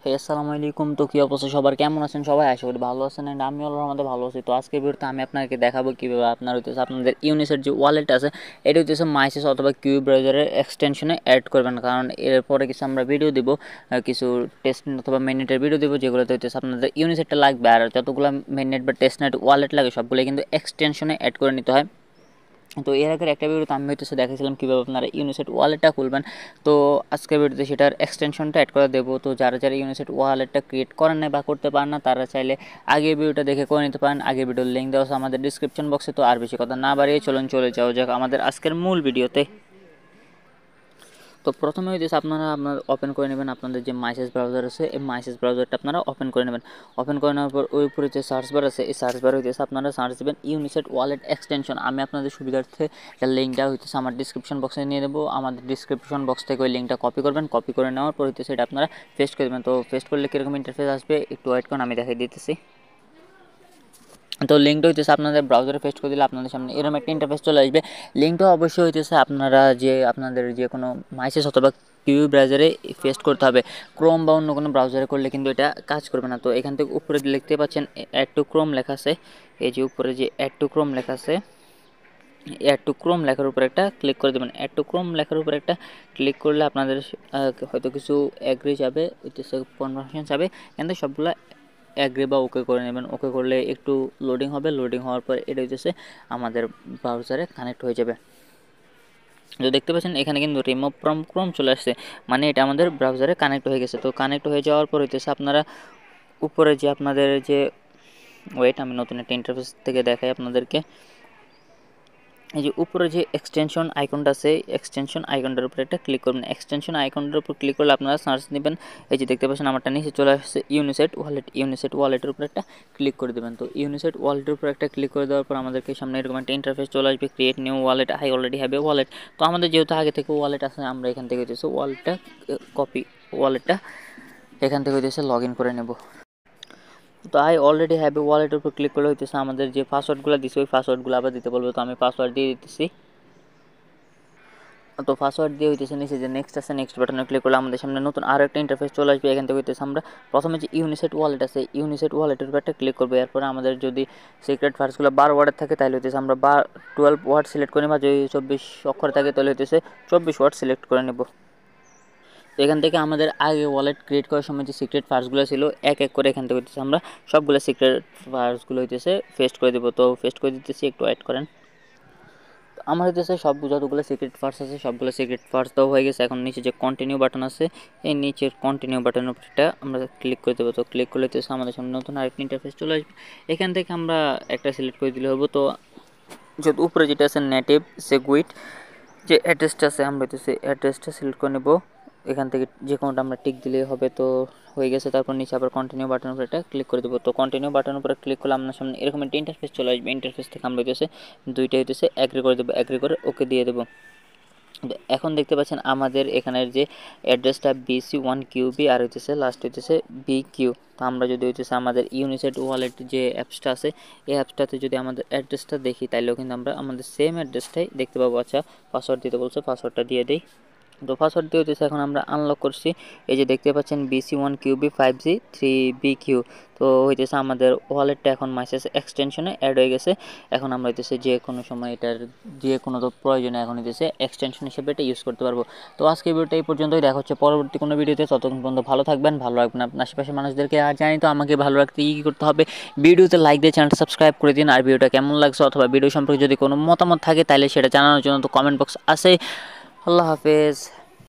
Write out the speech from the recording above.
হে আসসালামু আলাইকুম। তো কী অবস্থা সবার, কেমন আছেন সবাই? আশা করি ভালো আছেন। অ্যান্ড আমি আল্লাহর রহমতে ভালো আছি। তো আজকের ভিডিওতে আমি আপনাকে দেখাবো কীভাবে আপনাদের ইউনিসের যে ওয়ালেট আছে এটা হচ্ছে মাইসেস অথবা কিউ ব্রাউজারের এক্সটেনশনে অ্যাড করবেন। কারণ এরপরে কিছু আমরা ভিডিও দিব, কিছু টেস্ট অথবা মেননেটের ভিডিও দিব, যেগুলোতে হচ্ছে আপনাদের ইউনিসেটটা লাগবে। আর যতগুলো মেননেট বা টেস্টনেট ওয়ালেট লাগে সবগুলো কিন্তু এক্সটেনশনে অ্যাড করে নিতে হয়। তো এর আগের একটা ভিডিওতে আমি দেখাছিলাম কীভাবে আপনারা ইউনিসেট ওয়ালেটটা খুলবেন। তো আজকের ভিডিওতে সেটার এক্সটেনশনটা অ্যাড করে দেবো। তো যারা ইউনিসেট ওয়ালেটটা ক্রিয়েট করেন না বা করতে পারেন না, তারা চাইলে আগের ভিডিওটা দেখে করে নিতে পারেন। আগের ভিডিওর লিঙ্ক দেওয়া আছে আমাদের ডিসক্রিপশন বক্সে। তো আর বেশি কথা না বাড়িয়ে চলে যাওয়া যাক আমাদের আজকের মূল ভিডিওতে। তো প্রথমে হইতেছে আপনারা ওপেন করে নেবেন আপনাদের যে মাইসেস ব্রাউজার আছে, এই মাইসেস ব্রাউজারটা আপনারা ওপেন করে নেবেন। ওপেন করে নেওয়ার পর ওই উপরে যে সার্চ বার আছে, এই সার্চ বার হইতেছে আপনারা সার্চ দেবেন ইউনিসেট ওয়ালেট এক্সটেনশন। আমি আপনাদের সুবিধার্থে এর লিঙ্কটা হইতেছে আমার ডিসক্রিপশন বক্সে নিয়ে দেবো। আমাদের ডিসক্রিপশন বক্স থেকে ওই লিঙ্কটা কপি করবেন। কপি করে নেওয়ার পর হইতেছে এটা আপনারা পেস্ট করে দেবেন। তো পেস্ট করলে কীরকম ইন্টারফেস আসবে একটু ওয়েট করুন, আমি দেখাই দিতেছি। তো লিঙ্কটা হইতেছে আপনাদের ব্রাউজারে পেস্ট করে দিলে আপনাদের সামনে এরকম একটা ইন্টারফেস চলে আসবে। লিঙ্কটা অবশ্যই হইতেছে আপনারা আপনাদের যে কোনো মাইসেস অথবা কিউ ব্রাউজারে পেস্ট করতে হবে। ক্রোম বা অন্য কোনো ব্রাউজারে করলে কিন্তু এটা কাজ করবে না। তো এখান থেকে উপরে দেখতে পাচ্ছেন অ্যাড টু ক্রোম লেখা আছে। এই যে উপরে যে অ্যাড টু ক্রোম লেখা আছে, অ্যাড টু ক্রোম লেখার উপর একটা ক্লিক করে দেবেন। অ্যাড টু ক্রোম লেখার উপর একটা ক্লিক করলে আপনাদের হয়তো কিছু অ্যাগ্রি যাবে, হইতেছে কনভার্সন যাবে, কিন্তু সবগুলো অ্যাগ্রি বা ওকে করে নেবেন। ওকে করলে একটু লোডিং হবে। লোডিং হওয়ার পর এটা হইতেছে আমাদের ব্রাউজারে কানেক্ট হয়ে যাবে। তো দেখতে পাচ্ছেন এখানে কিন্তু রিমুভ ফ্রম ক্রোম চলে আসছে, মানে এটা আমাদের ব্রাউজারে কানেক্ট হয়ে গেছে। তো কানেক্ট হয়ে যাওয়ার পর হইতেছে আপনারা উপরে যে আপনাদের যে আমি নতুন একটা ইন্টারফেস থেকে দেখাই আপনাদেরকে। এই যে উপরে যে এক্সটেনশন আইকনটা আছে, এক্সটেনশন আইকনটার উপরে একটা ক্লিক করবেন। এক্সটেনশন আইকনটার উপর ক্লিক করলে আপনারা সার্চ নেবেন। এই যে দেখতে পাচ্ছেন আমারটা নিচে চলে আসছে ইউনিসেট ওয়ালেট। ইউনিসেট ওয়ালেটের উপর একটা ক্লিক করে দেবেন। তো ইউনিসেট ওয়ালেটের উপর একটা ক্লিক করে দেওয়ার পর আমাদেরকে সামনে এরকম একটা ইন্টারফেস চলে আসবে, create new wallet, I already have a wallet. তো আমাদের যেহেতু আগে থেকে ওয়ালেট আছে, আমরা এখান থেকে হচ্ছে ওয়ালেটটা এখান থেকে হচ্ছে লগ ইন করে নেব। তো আই অলরেডি হ্যাভ এ ওয়ালেটের উপর ক্লিক করলে হইতেছে আমাদের যে পাসওয়ার্ডগুলো দিচ্ছে ওই পাসওয়ার্ডগুলো আবার দিতে বলবো। তো আমি পাসওয়ার্ড দিয়ে দিতেছি। তো পাসওয়ার্ড দিয়ে হইতেছে নিচে যে নেক্সট আছে, নেক্সট বাটনে ক্লিক করলে আমাদের সামনে নতুন আরও একটা ইন্টারফেস চলে আসবে। এখান থেকে হইতেছে আমরা প্রথমে যে ইউনিসেট ওয়ালেট আছে, ইউনিসেট ওয়ালেটের উপর একটা ক্লিক করবো। এরপরে আমাদের যদি সিক্রেট ফার্স্টগুলো 12 ওয়ার্ডের থাকে তাহলে হইতেছে আমরা 12 ওয়ার্ড সিলেক্ট করে নেব। যদি 24 অক্ষর থাকে তাহলে হইতেছে 24 ওয়ার্ড সিলেক্ট করে নেব। তো এখান থেকে আমাদের আগে ওয়ালেট ক্রিয়েট করার সময় যে সিক্রেট ফার্স্টগুলো ছিল এক এক করে এখান থেকে হইতেছে আমরা সবগুলো সিক্রেট ফার্স্টগুলো হইতেছে পেস্ট করে দেবো। তো পেস্ট করে দিতেছি, একটু অ্যাড করেন। আমার হইতেছে সব যতগুলো সিক্রেট ফার্স্ট আছে সবগুলো সিক্রেট ফার্স্ট দেওয়া হয়ে গেছে। এখন নিচে যে কন্টিনিউ বাটন আছে, এই নিচের কন্টিনিউ বাটনের উপরটা আমরা ক্লিক করে দেবো। তো ক্লিক করলে হইতেছে আমাদের সামনে নতুন আরেকটা ইন্টারফেস চলে আসবে। এখান থেকে আমরা একটা সিলেক্ট করে দিলে হবে। তো যদি উপরে যেটা আছে নেটিভ সেগুইট যে অ্যাড্রেসটা আছে, আমরা হইতেছে অ্যাড্রেসটা সিলেক্ট করে নেব। এখান থেকে যে কোনোটা আমরা টিক দিলেই হবে। তো হয়ে গেছে। তারপর নিচে আবার কন্টিনিউ বাটনের উপরে এটা ক্লিক করে দেবো। তো কন্টিনিউ বাটনের উপরে ক্লিক করলে আপনার সামনে এরকম একটা ইন্টারফেস চলে আসবে। ইন্টারফেস থেকে আমরা হইতেছে দুইটা হইতেছে অ্যাগ্রি করে দেবো, অ্যাগ্রি করে ওকে দিয়ে দেবো। এখন দেখতে পাচ্ছেন আমাদের এখানের যে অ্যাড্রেসটা BC1QB আর হইতেছে লাস্ট হইতেছে BQ। তো আমরা যদি হইতেছে আমাদের ইউনিসেট ওয়ালেট যে অ্যাপসটা আছে, এই অ্যাপসটাতে যদি আমাদের অ্যাড্রেসটা দেখি তাইলেও কিন্তু আমরা আমাদের সেম অ্যাড্রেসটাই দেখতে পাবো। আচ্ছা, পাসওয়ার্ড দিতে বলছে, পাসওয়ার্ডটা দিয়ে দিই। তো পাসওয়ার্ড দিয়ে হইতেছে এখন আমরা আনলক করছি। এই যে দেখতে পাচ্ছেন BC1QB5G3BQ। তো হইতেছে আমাদের ওয়ালেটটা এখন মাইসেস এক্সটেনশনে অ্যাড হয়ে গেছে। এখন আমরা হইতেছে যে কোনো সময় এটার যে কোনো তো প্রয়োজনে এখন হইতেছে এক্সটেনশন হিসেবে এটা ইউজ করতে পারবো। তো আজকে ভিডিওটা এই পর্যন্তই, দেখা হচ্ছে পরবর্তী কোনো ভিডিওতে। ততক্ষণ পর্যন্ত ভালো থাকবেন, ভালো রাখবেন আপনার আশেপাশের মানুষদেরকে। আর জানি তো আমাকে ভালো রাখতে কী করতে হবে, ভিডিওতে লাইক দিয়ে চ্যানেলটা সাবস্ক্রাইব করে দিন। আর ভিডিওটা কেমন লাগছে অথবা ভিডিও সম্পর্কে যদি কোনো মতামত থাকে তাহলে সেটা জানানোর জন্য তো কমেন্ট বক্স আছে। আল্লাহ হাফেজ।